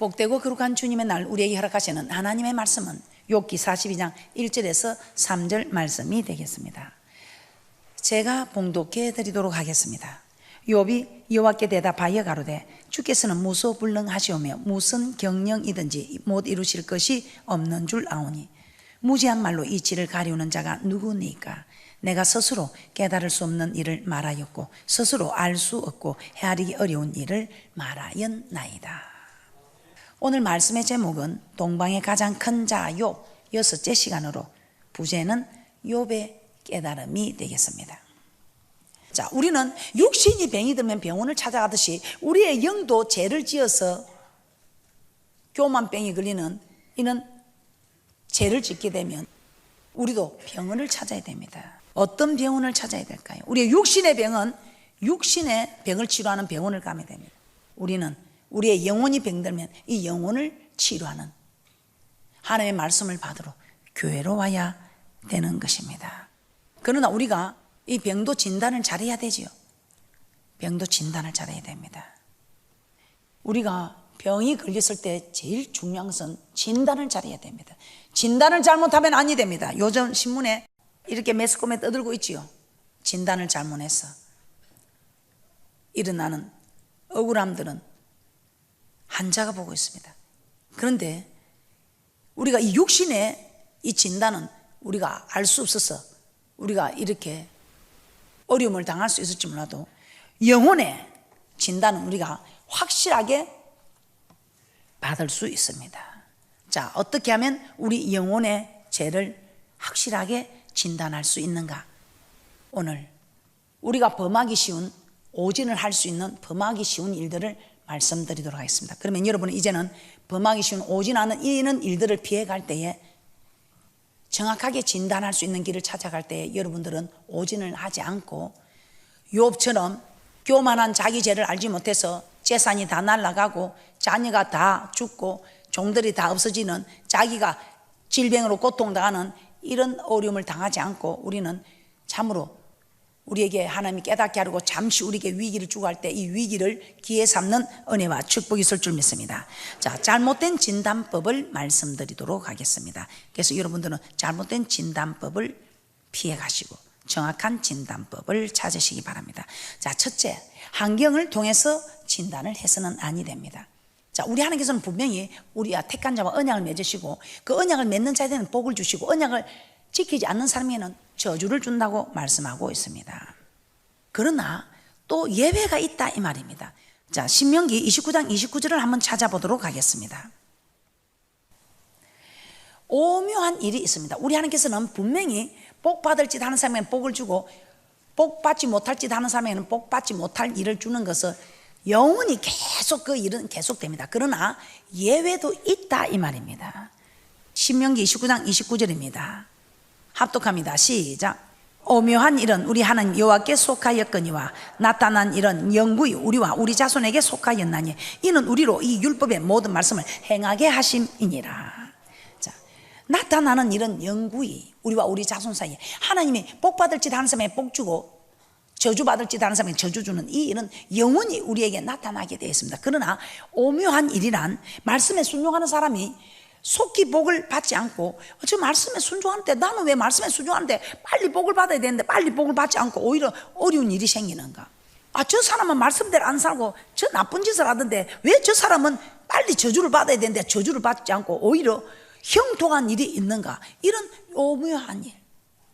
복되고 거룩한 주님의 날 우리에게 허락하시는 하나님의 말씀은 욥기 42장 1절에서 3절 말씀이 되겠습니다. 제가 봉독해 드리도록 하겠습니다. 욥이 여호와께 대답하여 가로되 주께서는 무소불능하시오며 무슨 경영이든지 못 이루실 것이 없는 줄 아오니 무지한 말로 이치를 가리우는 자가 누구니까? 내가 스스로 깨달을 수 없는 일을 말하였고 스스로 알 수 없고 헤아리기 어려운 일을 말하였나이다. 오늘 말씀의 제목은 동방의 가장 큰 자 욥 6째 시간으로 부제는 욥의 깨달음이 되겠습니다. 자, 우리는 육신이 병이 들면 병원을 찾아가듯이 우리의 영도 죄를 지어서 교만병이 걸리는 이는 죄를 짓게 되면 우리도 병원을 찾아야 됩니다. 어떤 병원을 찾아야 될까요? 우리의 육신의 병은 육신의 병을 치료하는 병원을 가면 됩니다. 우리는 우리의 영혼이 병들면 이 영혼을 치료하는 하나님의 말씀을 받으러 교회로 와야 되는 것입니다. 그러나 우리가 이 병도 진단을 잘해야 되지요. 병도 진단을 잘해야 됩니다. 우리가 병이 걸렸을 때 제일 중요한 것은 진단을 잘해야 됩니다. 진단을 잘못하면 아니 됩니다. 요즘 신문에 이렇게 매스컴에 떠들고 있지요. 진단을 잘못해서 일어나는 억울함들은 환자가 보고 있습니다. 그런데 우리가 이 육신의 이 진단은 우리가 알 수 없어서 우리가 이렇게 어려움을 당할 수 있을지 몰라도 영혼의 진단은 우리가 확실하게 받을 수 있습니다. 자, 어떻게 하면 우리 영혼의 죄를 확실하게 진단할 수 있는가? 오늘 우리가 범하기 쉬운 오진을 할 수 있는 범하기 쉬운 일들을 말씀드리도록 하겠습니다. 그러면 여러분은 이제는 범하기 쉬운 오진하는 이런 일들을 피해갈 때에 정확하게 진단할 수 있는 길을 찾아갈 때에 여러분들은 오진을 하지 않고 욥처럼 교만한 자기 죄를 알지 못해서 재산이 다 날아가고 자녀가 다 죽고 종들이 다 없어지는 자기가 질병으로 고통당하는 이런 어려움을 당하지 않고 우리는 참으로 우리에게 하나님이 깨닫게 하려고 잠시 우리에게 위기를 주고 할 때 이 위기를 기회 삼는 은혜와 축복이 있을 줄 믿습니다. 자, 잘못된 진단법을 말씀드리도록 하겠습니다. 그래서 여러분들은 잘못된 진단법을 피해 가시고 정확한 진단법을 찾으시기 바랍니다. 자, 첫째, 환경을 통해서 진단을 해서는 아니 됩니다. 자, 우리 하나님께서는 분명히 우리와 택한 자와 언약을 맺으시고 그 언약을 맺는 자에게는 복을 주시고 언약을 지키지 않는 사람에게는 저주를 준다고 말씀하고 있습니다. 그러나 또 예외가 있다 이 말입니다. 자, 신명기 29장 29절을 한번 찾아보도록 하겠습니다. 오묘한 일이 있습니다. 우리 하나님께서는 분명히 복 받을 짓 하는 사람에게는 복을 주고 복 받지 못할 짓 하는 사람에게는 복 받지 못할 일을 주는 것을 영원히 계속 그 일은 계속됩니다. 그러나 예외도 있다 이 말입니다. 신명기 29장 29절입니다. 합독합니다. 시작. 오묘한 일은 우리 하나님 여호와께 속하였거니와 나타난 일은 영구히 우리와 우리 자손에게 속하였나니 이는 우리로 이 율법의 모든 말씀을 행하게 하심이니라. 자, 나타나는 일은 영구히 우리와 우리 자손 사이에 하나님이 복 받을 짓 하는 사람에게 복 주고 저주 받을 짓 하는 사람에게 저주 주는 이 일은 영원히 우리에게 나타나게 되어 있습니다. 그러나 오묘한 일이란 말씀에 순종하는 사람이 속히 복을 받지 않고 저 말씀에 순종하는데 나는 왜 말씀에 순종하는데 빨리 복을 받아야 되는데 빨리 복을 받지 않고 오히려 어려운 일이 생기는가? 아, 저 사람은 말씀대로 안 살고 저 나쁜 짓을 하던데 왜 저 사람은 빨리 저주를 받아야 되는데 저주를 받지 않고 오히려 형통한 일이 있는가? 이런 오묘한 일.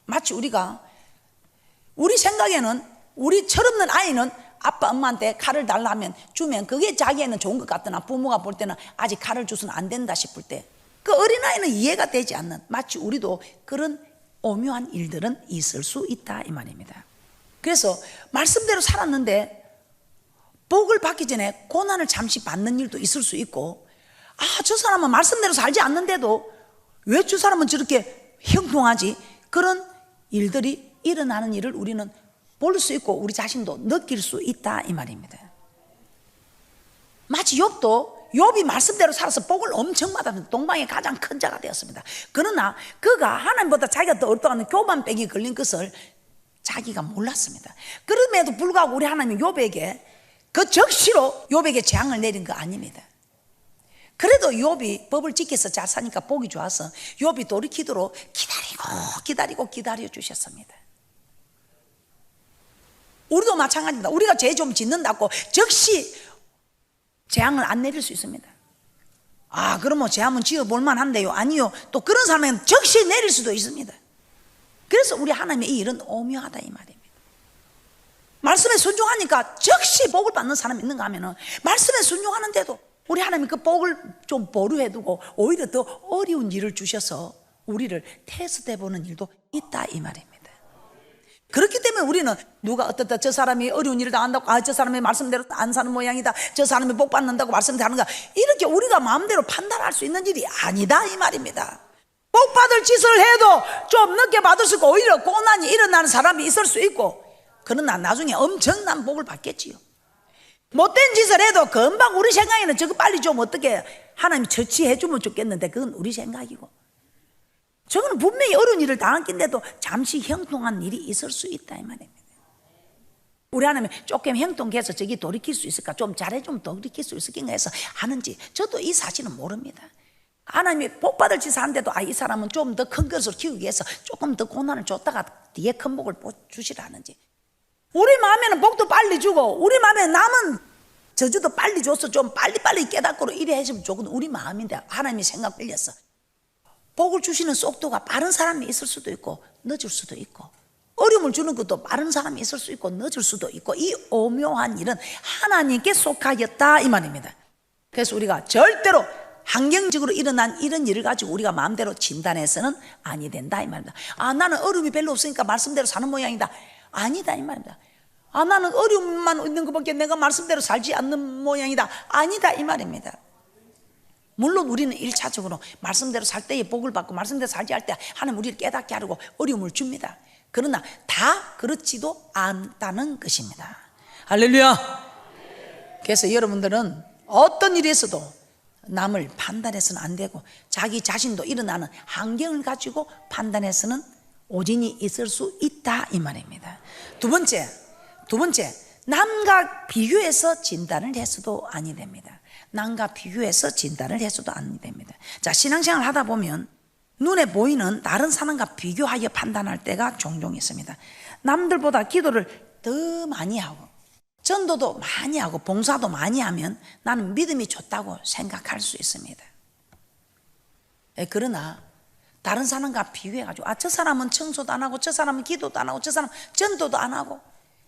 마치 우리가 우리 생각에는 우리 철없는 아이는 아빠 엄마한테 칼을 달라면 주면 그게 자기에는 좋은 것 같으나 부모가 볼 때는 아직 칼을 줘서는 안 된다 싶을 때 그 어린아이는 이해가 되지 않는 마치 우리도 그런 오묘한 일들은 있을 수 있다 이 말입니다. 그래서 말씀대로 살았는데 복을 받기 전에 고난을 잠시 받는 일도 있을 수 있고 아, 저 사람은 말씀대로 살지 않는데도 왜 저 사람은 저렇게 형통하지? 그런 일들이 일어나는 일을 우리는 볼 수 있고 우리 자신도 느낄 수 있다 이 말입니다. 마치 욥이 말씀대로 살아서 복을 엄청 받았는데 동방의 가장 큰 자가 되었습니다. 그러나 그가 하나님보다 자기가 더 어떠한 교만병이 걸린 것을 자기가 몰랐습니다. 그럼에도 불구하고 우리 하나님이 욥에게 그 적시로 욥에게 재앙을 내린 거 아닙니다. 그래도 욥이 법을 지켜서 잘 사니까 복이 좋아서 욥이 돌이키도록 기다리고 기다려 주셨습니다. 우리도 마찬가지입니다. 우리가 죄 좀 짓는다고 즉시 재앙을 안 내릴 수 있습니다. 그러면 죄 한번 지어볼 만한데요. 아니요. 또 그런 사람은 즉시 내릴 수도 있습니다. 그래서 우리 하나님의 이 일은 오묘하다 이 말입니다. 말씀에 순종하니까 즉시 복을 받는 사람이 있는가 하면은 말씀에 순종하는데도 우리 하나님이 그 복을 좀 보류해두고 오히려 더 어려운 일을 주셔서 우리를 테스트해보는 일도 있다 이 말입니다. 그렇기 때문에 우리는 누가 어떻다 저 사람이 어려운 일을 당한다고 저 사람의 말씀대로 안 사는 모양이다, 저 사람이 복 받는다고 말씀하는가, 이렇게 우리가 마음대로 판단할 수 있는 일이 아니다 이 말입니다. 복 받을 짓을 해도 좀 늦게 받을 수 있고 오히려 고난이 일어나는 사람이 있을 수 있고, 그러나 나중에 엄청난 복을 받겠지요. 못된 짓을 해도 금방 우리 생각에는 저거 빨리 좀 어떻게 하나님이 처치해 주면 좋겠는데 그건 우리 생각이고, 저거는 분명히 어려운 일을 당했긴데도 잠시 형통한 일이 있을 수 있다 이 말입니다. 우리 하나님이 조금 형통해서 저기 돌이킬 수 있을까, 좀 잘해주면 돌이킬 수 있을까 해서 하는지 저도 이 사실은 모릅니다. 하나님이 복 받을 짓을 하는데도 이 사람은 좀 더 큰 것으로 키우기 위해서 조금 더 고난을 줬다가 뒤에 큰 복을 주시라는지, 우리 마음에는 복도 빨리 주고 우리 마음에 남은 저주도 빨리 줘서 좀 빨리빨리 깨닫고 이래 해주면 좋은 우리 마음인데, 하나님이 생각 끌려서 복을 주시는 속도가 빠른 사람이 있을 수도 있고 늦을 수도 있고, 어려움을 주는 것도 빠른 사람이 있을 수 있고 늦을 수도 있고, 이 오묘한 일은 하나님께 속하였다 이 말입니다. 그래서 우리가 절대로 환경적으로 일어난 이런 일을 가지고 우리가 마음대로 진단해서는 아니 된다 이 말입니다. 나는 어려움이 별로 없으니까 말씀대로 사는 모양이다, 아니다 이 말입니다. 나는 어려움만 있는 것밖에 내가 말씀대로 살지 않는 모양이다, 아니다 이 말입니다. 물론 우리는 1차적으로 말씀대로 살 때에 복을 받고 말씀대로 살지 할 때 하나님 우리를 깨닫게 하려고 어려움을 줍니다. 그러나 다 그렇지도 않다는 것입니다. 할렐루야. 그래서 여러분들은 어떤 일이 있어도 남을 판단해서는 안 되고 자기 자신도 일어나는 환경을 가지고 판단해서는 오진이 있을 수 있다 이 말입니다. 두 번째, 남과 비교해서 진단을 해서도 아니 됩니다. 남과 비교해서 진단을 해서도 안 됩니다. 자, 신앙생활 하다 보면 눈에 보이는 다른 사람과 비교하여 판단할 때가 종종 있습니다. 남들보다 기도를 더 많이 하고 전도도 많이 하고 봉사도 많이 하면 나는 믿음이 좋다고 생각할 수 있습니다. 그러나 다른 사람과 비교해가지고 저 사람은 청소도 안 하고 저 사람은 기도도 안 하고 저 사람은 전도도 안 하고,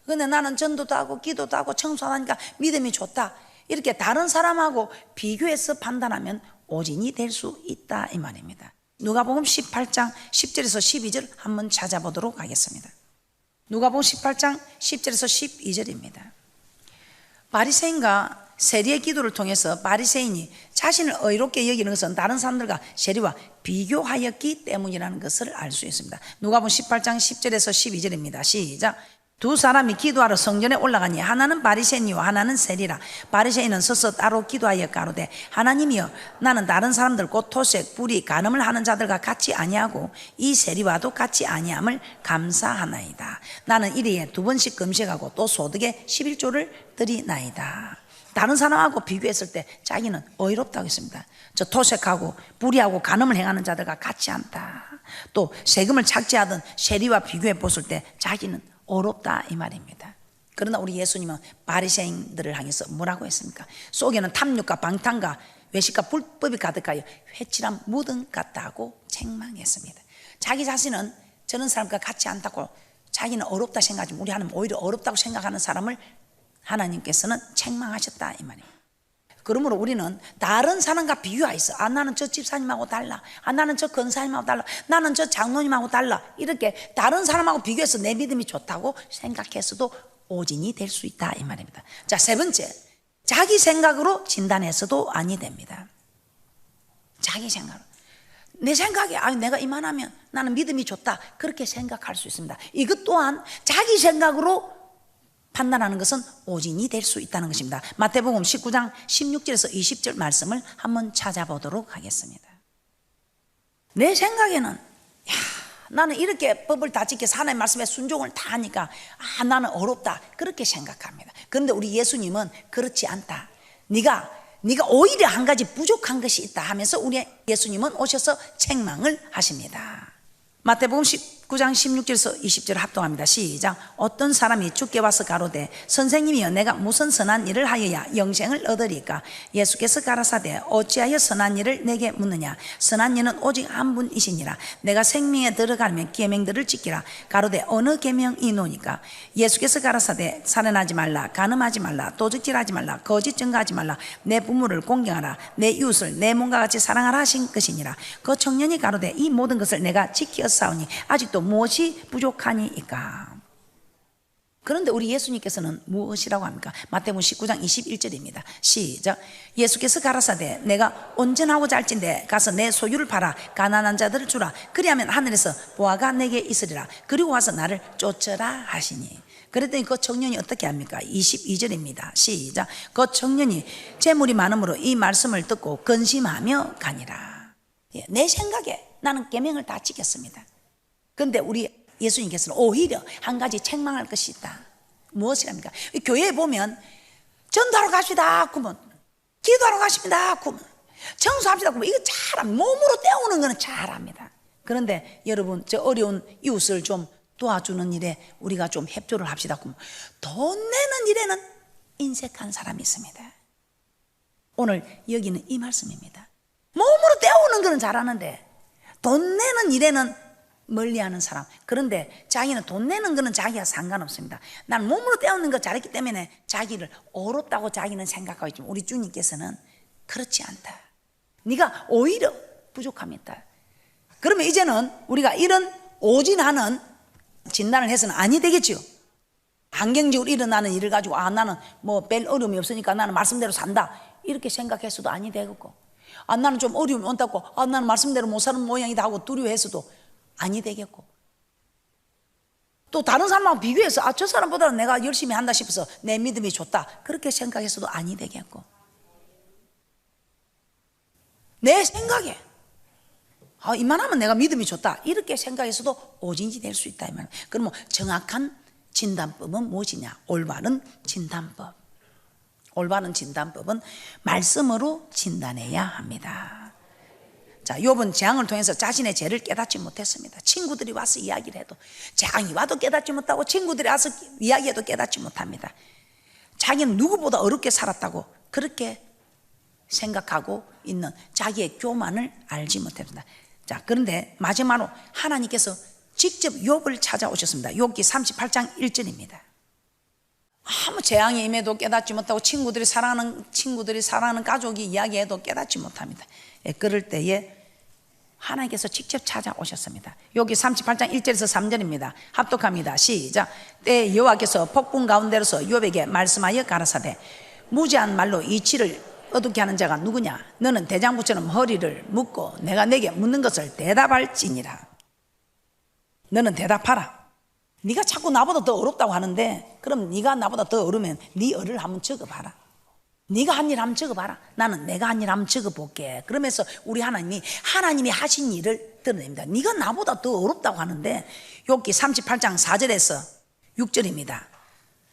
근데 나는 전도도 하고 기도도 하고 청소도 하니까 믿음이 좋다, 이렇게 다른 사람하고 비교해서 판단하면 오진이 될 수 있다 이 말입니다. 누가복음 18장 10절에서 12절 한번 찾아보도록 하겠습니다. 누가복음 18장 10절에서 12절입니다. 바리새인과 세리의 기도를 통해서 바리새인이 자신을 의롭게 여기는 것은 다른 사람들과 세리와 비교하였기 때문이라는 것을 알 수 있습니다. 누가복음 18장 10절에서 12절입니다. 시작. 두 사람이 기도하러 성전에 올라가니 하나는 바리새인이요 하나는 세리라. 바리새인은 서서 따로 기도하여 가로되 하나님이여, 나는 다른 사람들 곧 토색, 불의, 간음을 하는 자들과 같이 아니하고 이 세리와도 같이 아니함을 감사하나이다. 나는 일일에 2번씩 금식하고 또 소득의 11조를 드리나이다. 다른 사람하고 비교했을 때 자기는 의롭다고 했습니다. 저 토색하고 불의하고 간음을 행하는 자들과 같지 않다. 또 세금을 착취하던 세리와 비교해 봤을 때 자기는 어렵다 이 말입니다. 그러나 우리 예수님은 바리새인들을 향해서 뭐라고 했습니까? 속에는 탐욕과 방탕과 외식과 불법이 가득하여 회칠한 무덤 같다고 책망했습니다. 자기 자신은 저런 사람과 같지 않다고 자기는 어렵다 생각하지만 우리 하나님 오히려 어렵다고 생각하는 사람을 하나님께서는 책망하셨다 이 말입니다. 그러므로 우리는 다른 사람과 비교해서 나는 저 집사님하고 달라, 나는 저 권사님하고 달라, 나는 저 장로님하고 달라, 이렇게 다른 사람하고 비교해서 내 믿음이 좋다고 생각해서도 오진이 될 수 있다 이 말입니다. 자, 세 번째, 자기 생각으로 진단해서도 아니 됩니다. 자기 생각으로 내 생각에 내가 이만하면 나는 믿음이 좋다 그렇게 생각할 수 있습니다. 이것 또한 자기 생각으로 판단하는 것은 오진이 될 수 있다는 것입니다. 마태복음 19장 16절에서 20절 말씀을 한번 찾아보도록 하겠습니다. 내 생각에는 나는 이렇게 법을 다 지켜서 하나님의 말씀에 순종을 다 하니까 나는 어렵다 그렇게 생각합니다. 그런데 우리 예수님은 그렇지 않다. 네가 네가 오히려 한 가지 부족한 것이 있다 하면서 우리 예수님은 오셔서 책망을 하십니다. 마태복음 19장 16절에서 20절을 합동합니다. 시작. 어떤 사람이 주께 와서 가로되 선생님이여 내가 무슨 선한 일을 하여야 영생을 얻으리까? 예수께서 가라사대 어찌하여 선한 일을 내게 묻느냐? 선한 일은 오직 한 분이시니라. 내가 생명에 들어가면 계명들을 지키라. 가로되 어느 계명이노니까? 예수께서 가라사대 살인하지 말라, 간음하지 말라, 도적질하지 말라, 거짓 증거하지 말라, 내 부모를 공경하라, 내 이웃을 내 몸과 같이 사랑하라 하신 것이니라. 그 청년이 가로되 이 모든 것을 내가 지키었사오니 아직도 무엇이 부족하니이까? 그런데 우리 예수님께서는 무엇이라고 합니까? 마태복음 19장 21절입니다. 시작. 예수께서 가라사대 내가 온전하고자 할진대 가서 내 소유를 팔아 가난한 자들을 주라. 그리하면 하늘에서 보화가 내게 있으리라. 그리고 와서 나를 쫓으라 하시니. 그랬더니 그 청년이 어떻게 합니까? 22절입니다. 시작. 그 청년이 재물이 많음으로 이 말씀을 듣고 근심하며 가니라. 내 생각에 나는 계명을 다 지켰습니다. 그런데 우리 예수님께서는 오히려 한 가지 책망할 것이 있다. 무엇이랍니까? 교회에 보면 전도하러 갑시다 그러면, 기도하러 가십니다 그러면, 청소합시다 그러면, 이거 잘합니다. 몸으로 때우는 거는 잘합니다. 그런데 여러분, 저 어려운 이웃을 좀 도와주는 일에 우리가 좀 협조를 합시다 그러면, 돈 내는 일에는 인색한 사람이 있습니다. 오늘 여기는 이 말씀입니다. 몸으로 때우는 거는 잘하는데 돈 내는 일에는 멀리하는 사람. 그런데 자기는 돈 내는 거는 자기가 상관없습니다. 난 몸으로 때우는 거 잘했기 때문에 자기를 어렵다고 자기는 생각하고 있지만 우리 주님께서는 그렇지 않다. 네가 오히려 부족함이 있다. 그러면 이제는 우리가 이런 오진하는 진단을 해서는 아니 되겠죠. 환경적으로 일어나는 일을 가지고 나는 뭐 별 어려움이 없으니까 나는 말씀대로 산다 이렇게 생각했어도 아니 되겠고, 나는 좀 어려움이 온다고 나는 말씀대로 못 사는 모양이다 하고 두려워했어도 아니 되겠고, 또 다른 사람하고 비교해서 저 사람보다는 내가 열심히 한다 싶어서 내 믿음이 좋다 그렇게 생각해서도 아니 되겠고, 내 생각에 이만하면 내가 믿음이 좋다 이렇게 생각해서도 오진이 될 수 있다 이 말이에요. 그러면 정확한 진단법은 무엇이냐? 올바른 진단법. 올바른 진단법은 말씀으로 진단해야 합니다. 자, 욥은 재앙을 통해서 자신의 죄를 깨닫지 못했습니다. 친구들이 와서 이야기를 해도, 재앙이 와도 깨닫지 못하고 친구들이 와서 이야기해도 깨닫지 못합니다. 자기는 누구보다 어렵게 살았다고 그렇게 생각하고 있는 자기의 교만을 알지 못했습니다. 자, 그런데 마지막으로 하나님께서 직접 욥을 찾아오셨습니다. 욥기 38장 1절입니다. 아무 재앙이 임해도 깨닫지 못하고 친구들이 사랑하는 가족이 이야기해도 깨닫지 못합니다. 그럴 때에 하나님께서 직접 찾아오셨습니다. 여기 38장 1절에서 3절입니다. 합독합니다. 시작. 때 여호와께서 폭풍 가운데로서 욥에게 말씀하여 가라사대 무지한 말로 이치를 어둡게 하는 자가 누구냐? 너는 대장부처럼 허리를 묶고 내가 내게 묻는 것을 대답할지니라. 너는 대답하라. 네가 자꾸 나보다 더 어렵다고 하는데 그럼 네가 나보다 더 어려우면 네 얼을 한번 적어봐라. 네가 한 일 한번 적어봐라. 나는 내가 한 일 한번 적어볼게. 그러면서 우리 하나님이 하신 일을 드러냅니다. 네가 나보다 더 어렵다고 하는데, 욥기 38장 4절에서 6절입니다.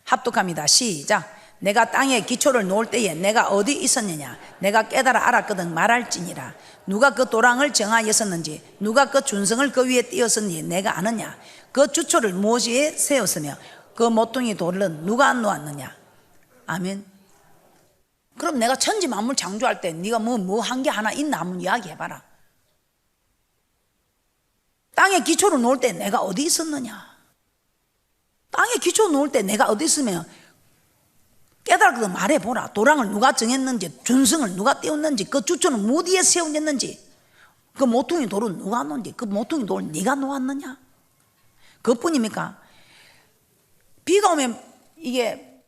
합독합니다. 시작. 내가 땅에 기초를 놓을 때에 내가 어디 있었느냐? 내가 깨달아 알았거든 말할지니라. 누가 그 도랑을 정하였었는지, 누가 그 준성을 그 위에 띄었었는지 내가 아느냐? 그 주초를 무엇에 세웠으며 그 모퉁이 돌은 누가 놓았느냐? 아멘. 그럼 내가 천지 만물 창조할 때 네가 뭐 한 게 하나 있나 한번 이야기해봐라. 땅에 기초를 놓을 때 내가 어디 있었느냐? 땅에 기초 놓을 때 내가 어디 있으면 깨달아서 말해보라. 도랑을 누가 정했는지, 준성을 누가 띄웠는지, 그 주초는 어디에 세웠는지, 그 모퉁이 돌은 누가 놓은지, 그 모퉁이 돌을 네가 놓았느냐? 그것뿐입니까? 비가 오면 이게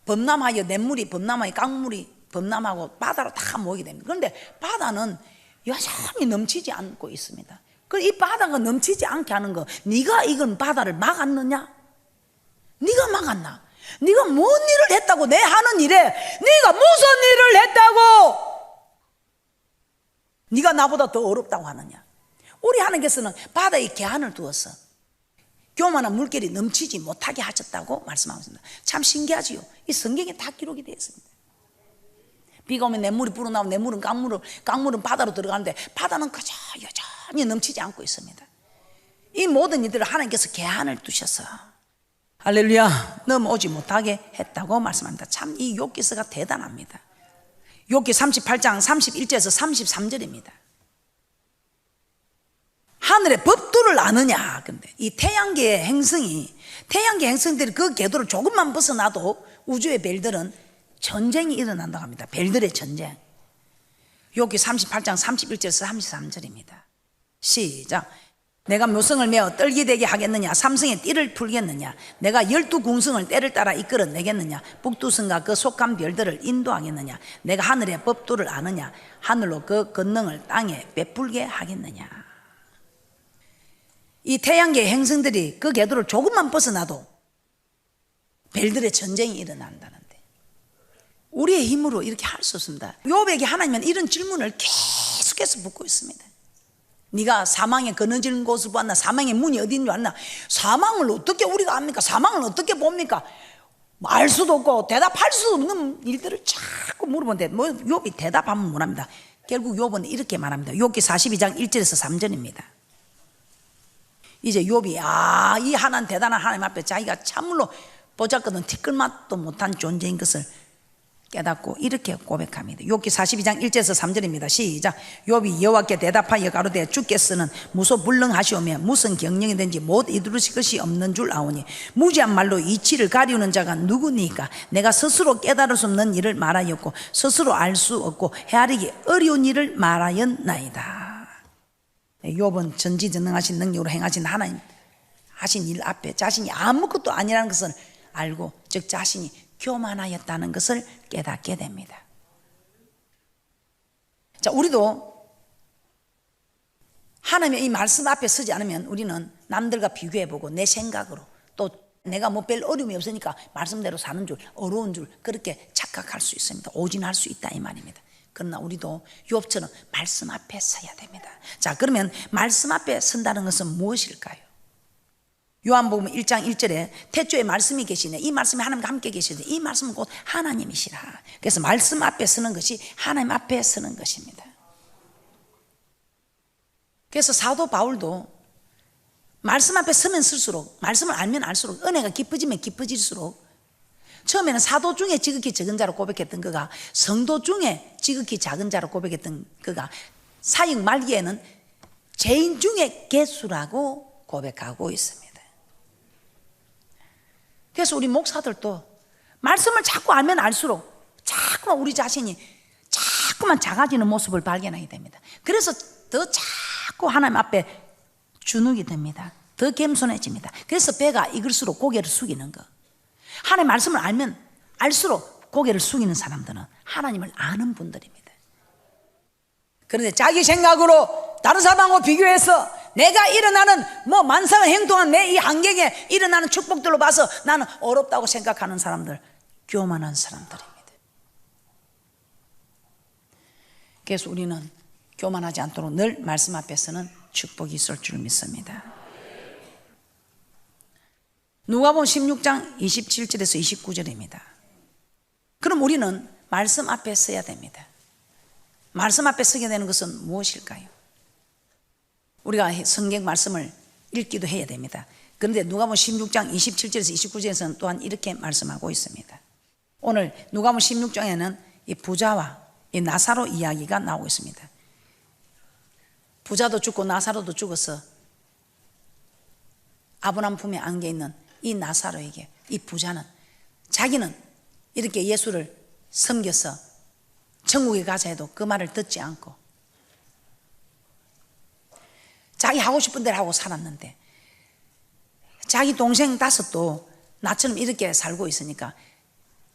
범람하여 냇물이, 범람하여 강물이 범람하고 바다로 다 모이게 됩니다. 그런데 바다는 여전히 넘치지 않고 있습니다. 이 바다가 넘치지 않게 하는 거, 네가 이건 바다를 막았느냐? 네가 막았나? 네가 뭔 일을 했다고 내 하는 일에 네가 무슨 일을 했다고 네가 나보다 더 어렵다고 하느냐? 우리 하나님께서는 바다에 개한을 두어서 교만한 물결이 넘치지 못하게 하셨다고 말씀하고 있습니다. 참 신기하지요. 이 성경에 다 기록이 되어 있습니다. 비가 오면 냇물이 불어나오고 냇물은 강물은 바다로 들어가는데 바다는 그저 여전히 넘치지 않고 있습니다. 이 모든 이들을 하나님께서 계한을 두셔서 할렐루야 넘어오지 못하게 했다고 말씀합니다. 참 이 욥기서가 대단합니다. 욥기 38장 31절에서 33절입니다. 하늘의 법도를 아느냐. 근데 이 태양계의 행성들이 그 궤도를 조금만 벗어나도 우주의 별들은 전쟁이 일어난다고 합니다. 별들의 전쟁. 욥기 38장 31절에서 33절입니다. 시작. 내가 묘성을 메어 떨기되게 하겠느냐. 삼성의 띠를 풀겠느냐. 내가 12궁성을 때를 따라 이끌어내겠느냐. 북두성과 그 속한 별들을 인도하겠느냐. 내가 하늘의 법도를 아느냐. 하늘로 그 권능을 땅에 베풀게 하겠느냐. 이 태양계의 행성들이 그 궤도를 조금만 벗어나도 별들의 전쟁이 일어난다는데 우리의 힘으로 이렇게 할 수 없습니다. 욥에게 하나님은 이런 질문을 계속해서 묻고 있습니다. 네가 사망에 거느지는 곳을 보았나? 사망의 문이 어디 있는 줄 알나? 사망을 어떻게 우리가 압니까? 사망을 어떻게 봅니까? 알 수도 없고 대답할 수 없는 일들을 자꾸 물어보는데 뭐 욥이 대답하면 뭐랍니다. 결국 욥은 이렇게 말합니다. 욥기 42장 1절에서 3절입니다. 이제 욥이 이 하나님 대단한 하나님 앞에 자기가 참으로 보잘것없는 티끌맛도 못한 존재인 것을 깨닫고 이렇게 고백합니다. 욥기 42장 1절에서 3절입니다. 시작. 욥이 여호와께 대답하여 가로되 주께서는 무소불능하시오며 무슨 경영이든지 못 이루실 것이 없는 줄 아오니 무지한 말로 이치를 가리우는 자가 누구니까? 내가 스스로 깨달을 수 없는 일을 말하였고 스스로 알 수 없고 헤아리기 어려운 일을 말하였나이다. 욥은 전지전능하신 능력으로 행하신 하나님 하신 일 앞에 자신이 아무것도 아니라는 것을 알고 즉 자신이 교만하였다는 것을 깨닫게 됩니다. 자, 우리도 하나님의 이 말씀 앞에 서지 않으면 우리는 남들과 비교해보고 내 생각으로 또 내가 뭐 별 어려움이 없으니까 말씀대로 사는 줄 어려운 줄 그렇게 착각할 수 있습니다. 오진할 수 있다 이 말입니다. 그러나 우리도 욥처럼 말씀 앞에 서야 됩니다. 자, 그러면 말씀 앞에 선다는 것은 무엇일까요? 요한복음 1장 1절에 태초에 말씀이 계시네. 이 말씀이 하나님과 함께 계시네. 이 말씀은 곧 하나님이시라. 그래서 말씀 앞에 서는 것이 하나님 앞에 서는 것입니다. 그래서 사도 바울도 말씀 앞에 서면 설수록 말씀을 알면 알수록 은혜가 깊어지면 깊어질수록 처음에는 사도 중에 지극히 적은 자로 고백했던 그가 성도 중에 지극히 작은 자로 고백했던 그가 사역 말기에는 죄인 중에 개수라고 고백하고 있습니다. 그래서 우리 목사들도 말씀을 자꾸 알면 알수록 자꾸만 우리 자신이 자꾸만 작아지는 모습을 발견하게 됩니다. 그래서 더 자꾸 하나님 앞에 주눅이 됩니다. 더 겸손해집니다. 그래서 배가 익을수록 고개를 숙이는 거. 하나님 말씀을 알면 알수록 고개를 숙이는 사람들은 하나님을 아는 분들입니다. 그런데 자기 생각으로 다른 사람하고 비교해서 내가 일어나는 뭐 만상을 행동한 내 이 환경에 일어나는 축복들로 봐서 나는 어렵다고 생각하는 사람들, 교만한 사람들입니다. 그래서 우리는 교만하지 않도록 늘 말씀 앞에서는 축복이 있을 줄 믿습니다. 누가복음 16장 27절에서 29절입니다. 그럼 우리는 말씀 앞에 서야 됩니다. 말씀 앞에 서게 되는 것은 무엇일까요? 우리가 성경 말씀을 읽기도 해야 됩니다. 그런데 누가복음 16장 27절에서 29절에서는 또한 이렇게 말씀하고 있습니다. 오늘 누가복음 16장에는 이 부자와 이 나사로 이야기가 나오고 있습니다. 부자도 죽고 나사로도 죽어서 아브라함 품에 안겨 있는 이 나사로에게 이 부자는 자기는 이렇게 예수를 섬겨서 천국에 가자 해도 그 말을 듣지 않고 자기 하고 싶은 대로 하고 살았는데 자기 동생 5도 나처럼 이렇게 살고 있으니까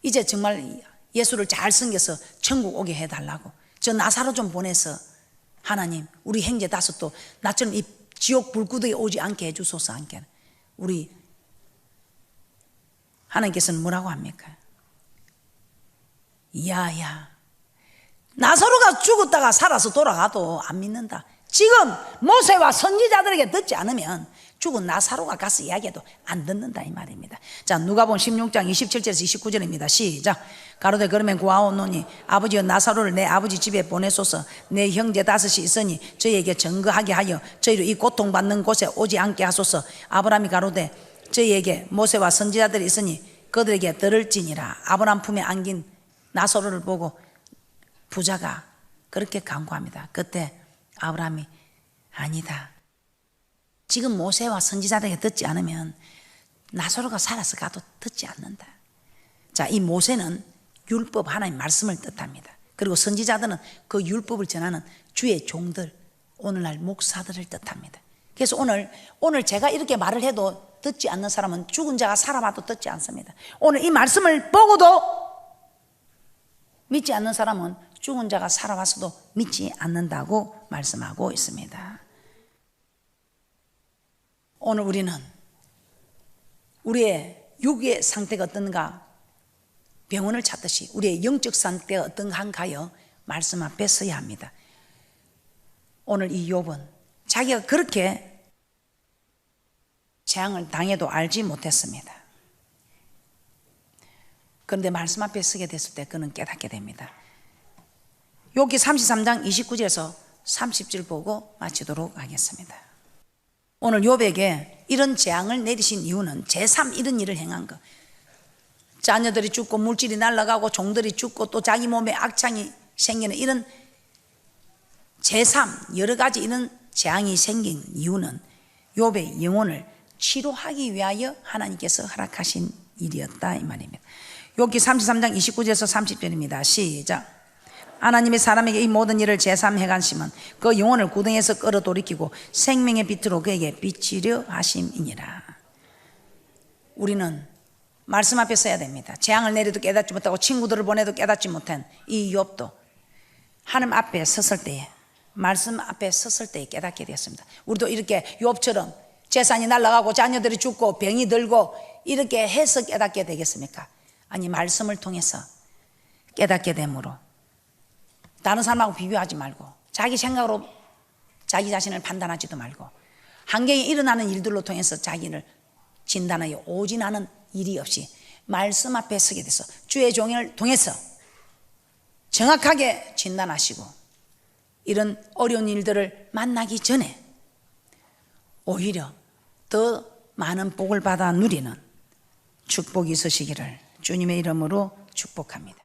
이제 정말 예수를 잘 섬겨서 천국 오게 해달라고 저 나사로 좀 보내서 하나님 우리 형제 5도 나처럼 이 지옥 불구덩이에 오지 않게 해주소서. 않게 우리 하나님께서는 뭐라고 합니까? 야야 나사로가 죽었다가 살아서 돌아가도 안 믿는다. 지금 모세와 선지자들에게 듣지 않으면 죽은 나사로가 가서 이야기해도 안 듣는다 이 말입니다. 자, 누가복음 16장 27절에서 29절입니다. 시작. 가로되 그러면 구하오노니 아버지여 나사로를 내 아버지 집에 보내소서. 내 형제 다섯이 있으니 저희에게 증거하게 하여 저희를 이 고통받는 곳에 오지 않게 하소서. 아브라함이 가로되 저희에게 모세와 선지자들이 있으니 그들에게 들을지니라. 아브라함 품에 안긴 나사로를 보고 부자가 그렇게 간구합니다. 그때 아브라함이 아니다. 지금 모세와 선지자들에게 듣지 않으면 나사로가 살아서 가도 듣지 않는다. 자, 이 모세는 율법 하나님 말씀을 뜻합니다. 그리고 선지자들은 그 율법을 전하는 주의 종들, 오늘날 목사들을 뜻합니다. 그래서 오늘 제가 이렇게 말을 해도 듣지 않는 사람은 죽은 자가 살아봐도 듣지 않습니다. 오늘 이 말씀을 보고도 믿지 않는 사람은 죽은 자가 살아와서도 믿지 않는다고 말씀하고 있습니다. 오늘 우리는 우리의 육의 상태가 어떤가 병원을 찾듯이 우리의 영적 상태가 어떤가요 말씀 앞에 서야 합니다. 오늘 이 욥은 자기가 그렇게 재앙을 당해도 알지 못했습니다. 그런데 말씀 앞에 서게 됐을 때 그는 깨닫게 됩니다. 욥기 33장 29절에서 30절 보고 마치도록 하겠습니다. 오늘 욥에게 이런 재앙을 내리신 이유는 제3 이런 일을 행한 것. 자녀들이 죽고 물질이 날아가고 종들이 죽고 또 자기 몸에 악창이 생기는 이런 제3 여러 가지 이런 재앙이 생긴 이유는 욥의 영혼을 치료하기 위하여 하나님께서 허락하신 일이었다 이 말입니다. 욥기 33장 29절에서 30절입니다. 시작. 하나님의 사람에게 이 모든 일을 제3 행하심은 그 영혼을 구덩이에서 끌어돌이키고 생명의 빛으로 그에게 비치려 하심이니라. 우리는 말씀 앞에 서야 됩니다. 재앙을 내려도 깨닫지 못하고 친구들을 보내도 깨닫지 못한 이 욥도 하나님 앞에 섰을 때에 말씀 앞에 섰을 때에 깨닫게 되었습니다. 우리도 이렇게 욥처럼 재산이 날아가고 자녀들이 죽고 병이 들고 이렇게 해서 깨닫게 되겠습니까? 아니, 말씀을 통해서 깨닫게 되므로 다른 사람하고 비교하지 말고 자기 생각으로 자기 자신을 판단하지도 말고 환경에 일어나는 일들로 통해서 자기를 진단하여 오진하는 일이 없이 말씀 앞에 서게 돼서 주의 종을 통해서 정확하게 진단하시고 이런 어려운 일들을 만나기 전에 오히려 더 많은 복을 받아 누리는 축복이 있으시기를 주님의 이름으로 축복합니다.